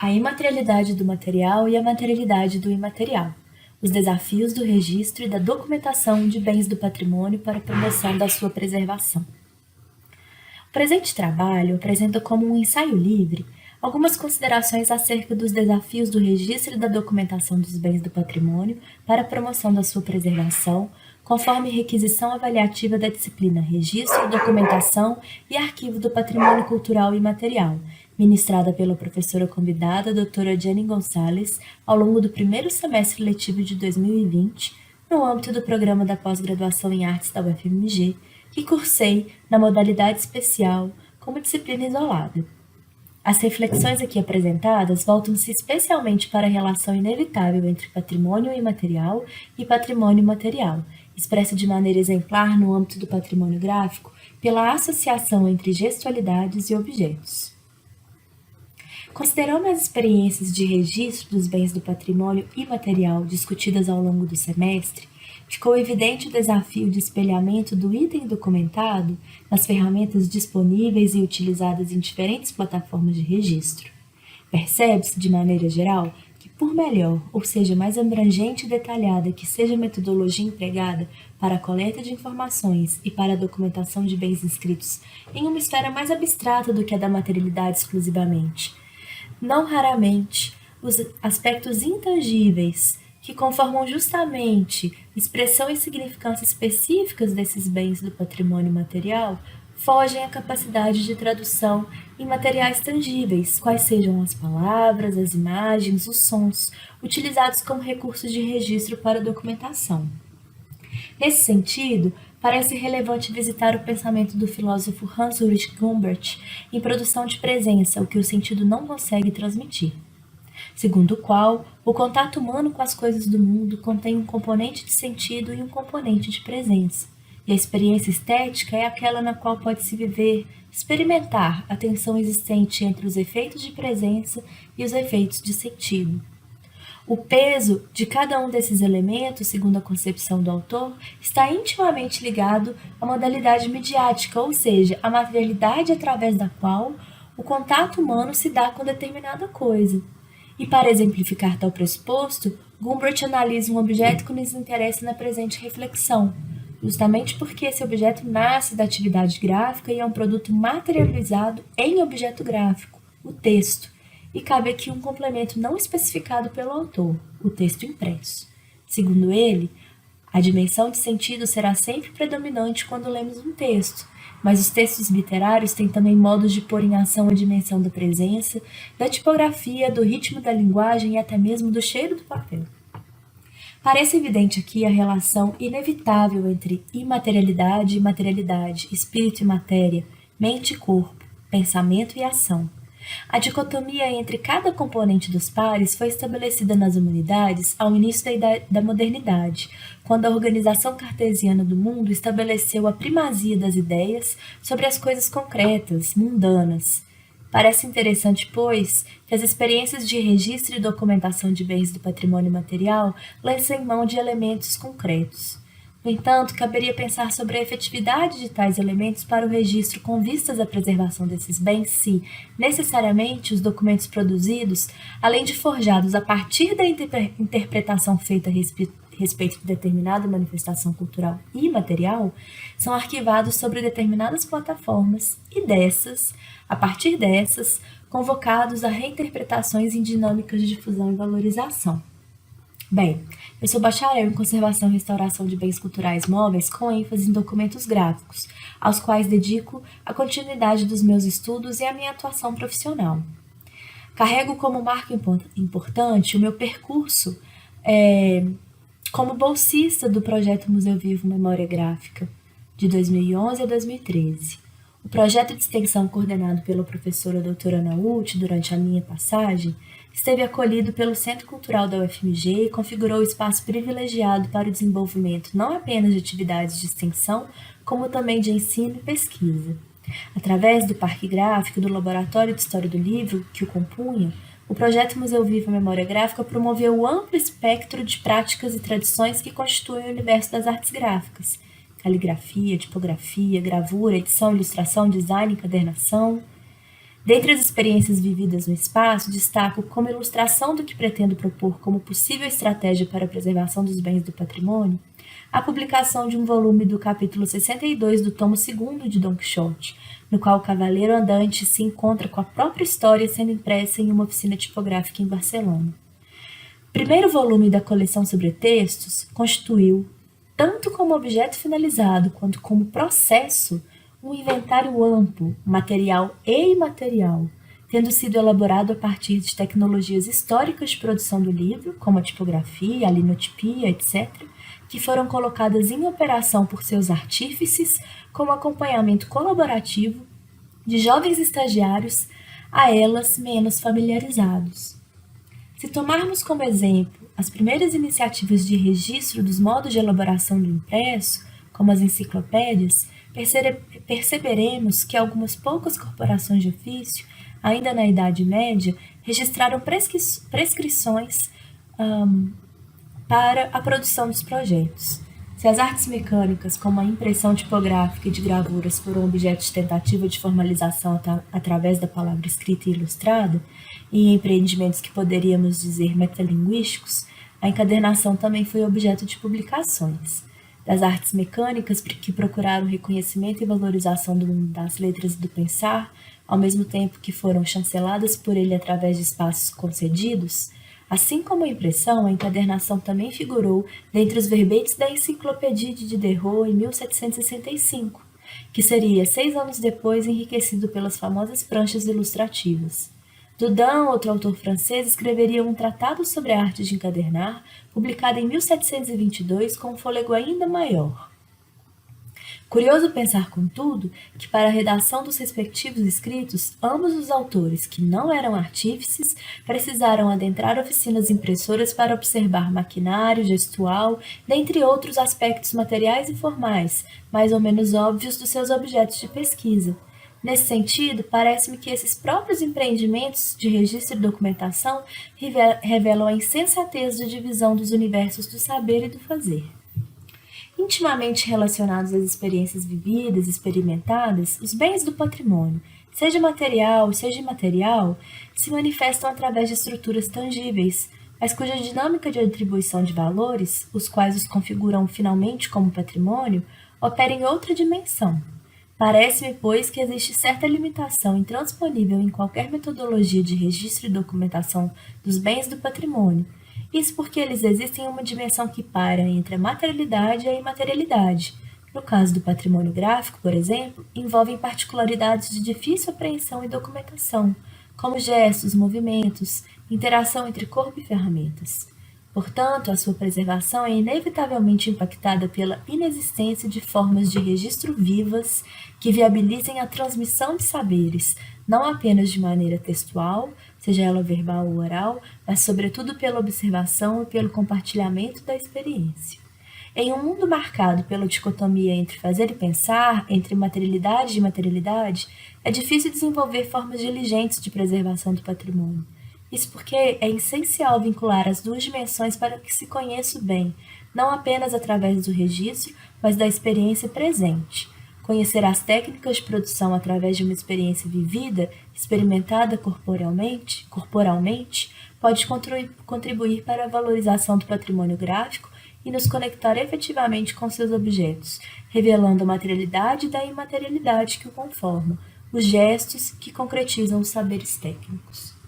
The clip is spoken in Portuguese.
A imaterialidade do material e a materialidade do imaterial. Os desafios do registro e da documentação de bens do patrimônio para a promoção da sua preservação. O presente trabalho apresenta como um ensaio livre algumas considerações acerca dos desafios do registro e da documentação dos bens do patrimônio para a promoção da sua preservação, conforme requisição avaliativa da disciplina Registro, Documentação e Arquivo do Patrimônio Cultural e Imaterial, ministrada pela professora convidada, doutora Jenny Gonçalves, ao longo do primeiro semestre letivo de 2020, no âmbito do programa da pós-graduação em Artes da UFMG, que cursei na modalidade especial como disciplina isolada. As reflexões aqui apresentadas voltam-se especialmente para a relação inevitável entre patrimônio imaterial e patrimônio material, expressa de maneira exemplar no âmbito do patrimônio gráfico pela associação entre gestualidades e objetos. Considerando as experiências de registro dos bens do patrimônio imaterial discutidas ao longo do semestre, ficou evidente o desafio de espelhamento do item documentado nas ferramentas disponíveis e utilizadas em diferentes plataformas de registro. Percebe-se, de maneira geral, que por melhor, ou seja, mais abrangente e detalhada que seja a metodologia empregada para a coleta de informações e para a documentação de bens inscritos em uma esfera mais abstrata do que a da materialidade exclusivamente, não raramente, os aspectos intangíveis que conformam justamente expressão e significância específicas desses bens do patrimônio material fogem à capacidade de tradução em materiais tangíveis, quais sejam as palavras, as imagens, os sons, utilizados como recursos de registro para a documentação. Nesse sentido, parece relevante visitar o pensamento do filósofo Hans Ulrich Gumbert em Produção de Presença, o que o sentido não consegue transmitir, segundo o qual o contato humano com as coisas do mundo contém um componente de sentido e um componente de presença, e a experiência estética é aquela na qual pode-se viver, experimentar a tensão existente entre os efeitos de presença e os efeitos de sentido. O peso de cada um desses elementos, segundo a concepção do autor, está intimamente ligado à modalidade midiática, ou seja, à materialidade através da qual o contato humano se dá com determinada coisa. E para exemplificar tal pressuposto, Gumbert analisa um objeto que nos interessa na presente reflexão, justamente porque esse objeto nasce da atividade gráfica e é um produto materializado em objeto gráfico, o texto. E cabe aqui um complemento não especificado pelo autor, o texto impresso. Segundo ele, a dimensão de sentido será sempre predominante quando lemos um texto, mas os textos literários têm também modos de pôr em ação a dimensão da presença, da tipografia, do ritmo da linguagem e até mesmo do cheiro do papel. Parece evidente aqui a relação inevitável entre imaterialidade e materialidade, espírito e matéria, mente e corpo, pensamento e ação. A dicotomia entre cada componente dos pares foi estabelecida nas humanidades ao início da modernidade, quando a organização cartesiana do mundo estabeleceu a primazia das ideias sobre as coisas concretas, mundanas. Parece interessante, pois, que as experiências de registro e documentação de bens do patrimônio material lancem mão de elementos concretos. No entanto, caberia pensar sobre a efetividade de tais elementos para o registro com vistas à preservação desses bens se, necessariamente, os documentos produzidos, além de forjados a partir da interpretação feita a respeito de determinada manifestação cultural e material, são arquivados sobre determinadas plataformas e a partir dessas, convocados a reinterpretações em dinâmicas de difusão e valorização. Bem, eu sou bacharel em Conservação e Restauração de Bens Culturais Móveis com ênfase em documentos gráficos, aos quais dedico a continuidade dos meus estudos e a minha atuação profissional. Carrego como marco importante o meu percurso como bolsista do projeto Museu Vivo Memória Gráfica, de 2011 a 2013. O projeto de extensão coordenado pela professora doutora Ana Uth durante a minha passagem esteve acolhido pelo Centro Cultural da UFMG e configurou o espaço privilegiado para o desenvolvimento não apenas de atividades de extensão, como também de ensino e pesquisa. Através do Parque Gráfico e do Laboratório de História do Livro, que o compunha, o projeto Museu Vivo Memória Gráfica promoveu o amplo espectro de práticas e tradições que constituem o universo das artes gráficas: caligrafia, tipografia, gravura, edição, ilustração, design, encadernação. Dentre as experiências vividas no espaço, destaco como ilustração do que pretendo propor como possível estratégia para a preservação dos bens do patrimônio, a publicação de um volume do capítulo 62 do tomo 2º de Don Quixote, no qual o cavaleiro andante se encontra com a própria história sendo impressa em uma oficina tipográfica em Barcelona. O primeiro volume da coleção sobre textos constituiu, tanto como objeto finalizado quanto como processo, um inventário amplo, material e imaterial, tendo sido elaborado a partir de tecnologias históricas de produção do livro, como a tipografia, a linotipia, etc., que foram colocadas em operação por seus artífices como acompanhamento colaborativo de jovens estagiários a elas menos familiarizados. Se tomarmos como exemplo as primeiras iniciativas de registro dos modos de elaboração do impresso, como as enciclopédias, perceberemos que algumas poucas corporações de ofício, ainda na Idade Média, registraram prescrições para a produção dos projetos. Se as artes mecânicas, como a impressão tipográfica e de gravuras, foram objeto de tentativa de formalização através da palavra escrita e ilustrada, e em empreendimentos que poderíamos dizer metalinguísticos, a encadernação também foi objeto de publicações. Das artes mecânicas que procuraram reconhecimento e valorização do mundo das letras e do pensar, ao mesmo tempo que foram chanceladas por ele através de espaços concedidos, assim como a impressão, a encadernação também figurou dentre os verbetes da Enciclopédie de Diderot em 1765, que seria 6 anos depois enriquecido pelas famosas pranchas ilustrativas. Dodin, outro autor francês, escreveria um tratado sobre a arte de encadernar, publicado em 1722 com um fôlego ainda maior. Curioso pensar, contudo, que para a redação dos respectivos escritos, ambos os autores, que não eram artífices, precisaram adentrar oficinas impressoras para observar maquinário, gestual, dentre outros aspectos materiais e formais, mais ou menos óbvios dos seus objetos de pesquisa. Nesse sentido, parece-me que esses próprios empreendimentos de registro e documentação revelam a insensatez da divisão dos universos do saber e do fazer. Intimamente relacionados às experiências vividas e experimentadas, os bens do patrimônio, seja material, seja imaterial, se manifestam através de estruturas tangíveis, mas cuja dinâmica de atribuição de valores, os quais os configuram finalmente como patrimônio, opera em outra dimensão. Parece-me, pois, que existe certa limitação intransponível em qualquer metodologia de registro e documentação dos bens do patrimônio. Isso porque eles existem em uma dimensão que para entre a materialidade e a imaterialidade. No caso do patrimônio gráfico, por exemplo, envolvem particularidades de difícil apreensão e documentação, como gestos, movimentos, interação entre corpo e ferramentas. Portanto, a sua preservação é inevitavelmente impactada pela inexistência de formas de registro vivas que viabilizem a transmissão de saberes, não apenas de maneira textual, seja ela verbal ou oral, mas sobretudo pela observação e pelo compartilhamento da experiência. Em um mundo marcado pela dicotomia entre fazer e pensar, entre materialidade e imaterialidade, é difícil desenvolver formas diligentes de preservação do patrimônio. Isso porque é essencial vincular as duas dimensões para que se conheça o bem, não apenas através do registro, mas da experiência presente. Conhecer as técnicas de produção através de uma experiência vivida, experimentada corporalmente, pode contribuir para a valorização do patrimônio gráfico e nos conectar efetivamente com seus objetos, revelando a materialidade da imaterialidade que o conforma, os gestos que concretizam os saberes técnicos.